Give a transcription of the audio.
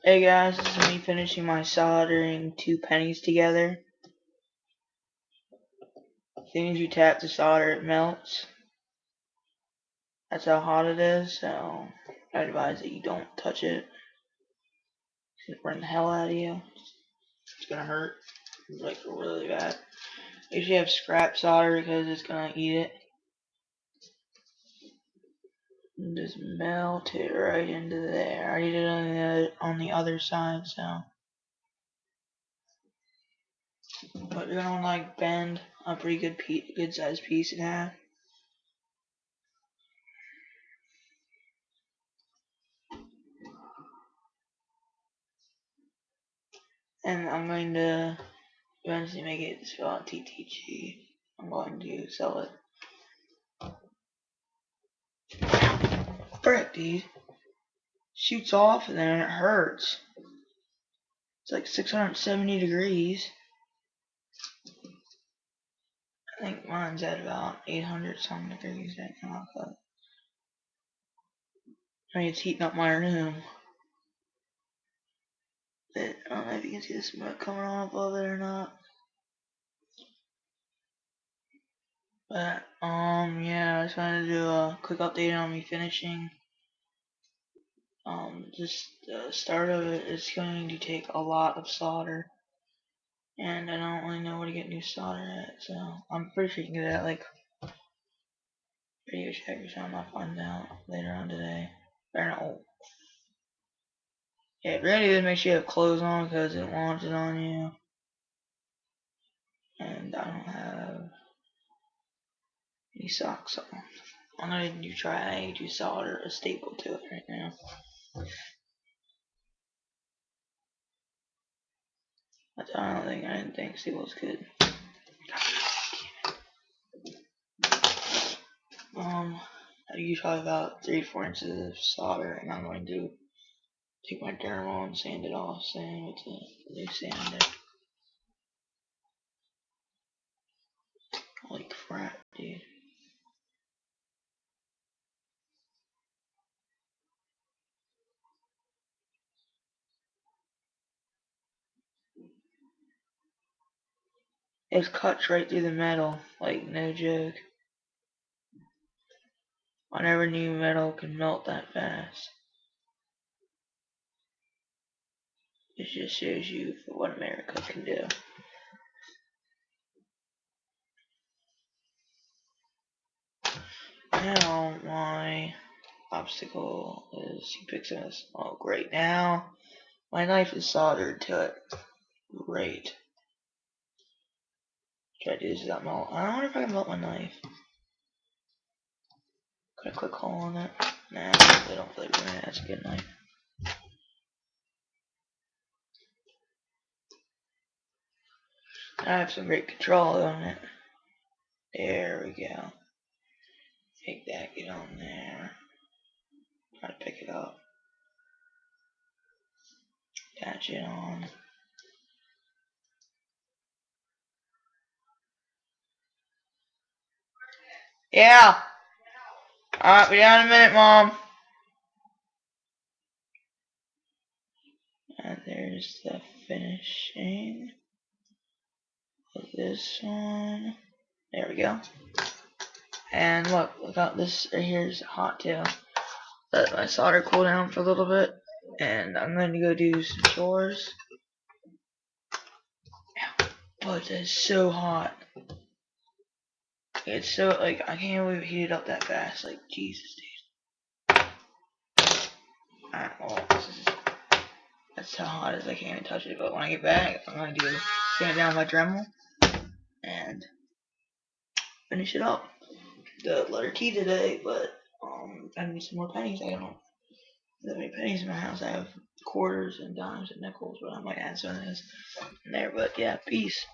Hey guys, this is me finishing my soldering two pennies together. As soon as you tap the solder, it melts. That's how hot it is, so I advise that you don't touch it. It's gonna burn the hell out of you. It's gonna hurt, like really bad. You usually have scrap solder because it's gonna eat it. And just melt it right into there. I already did it on the other side, so. But you're gonna want to like bend a pretty good sized piece in half. And I'm going to eventually make it spell TTG. I'm going to sell it. Frick, dude. Shoots off and then it hurts. It's like 670 degrees. I think mine's at about 800 some degrees right now. But I mean, it's heating up my room. But I don't know if you can see the smoke coming on above it or not. But, yeah, I just wanted to do a quick update on me finishing. Just the start of it is going to take a lot of solder. And I don't really know where to get new solder at, so I'm pretty sure you can get it at like Radio Shack or something. I'll find out later on today. Or no. Yeah, really does make sure you have clothes on because it wants it on you. And I don't have any socks on. I'm gonna try to solder a staple to it right now. I didn't think staples could. I use probably about 3 to 4 inches of solder, and I'm going to take my dermal and sand it off, sand with the new sander. Holy crap, dude. It cuts right through the metal, like no joke. I never knew metal could melt that fast. It just shows you what America can do. Now my obstacle is he picks us. Oh great, now my knife is soldered to it. Great. Try to do this without melt. I wonder if I can melt my knife. Got a quick hole on it. Nah, they don't flavor it. That's a good knife. I have some great control on it. There we go. Take that, get on there. Try to pick it up. Attach it on. Yeah. Alright, be down in a minute, Mom. And there's the finishing of this one. There we go. And look out, this right here is hot too. Let my solder cool down for a little bit. And I'm going to go do some chores. But it's so hot. It's so, like, I can't believe it heated up that fast. Like, Jesus, dude. Alright, well, that's how hot it is. I can't even touch it. But when I get back, I'm going to stand down my Dremel and finish it up. The letter T today, but I need some more pennies. I don't have that many pennies in my house. I have quarters and dimes and nickels, but I might add some of this in there. But yeah, peace.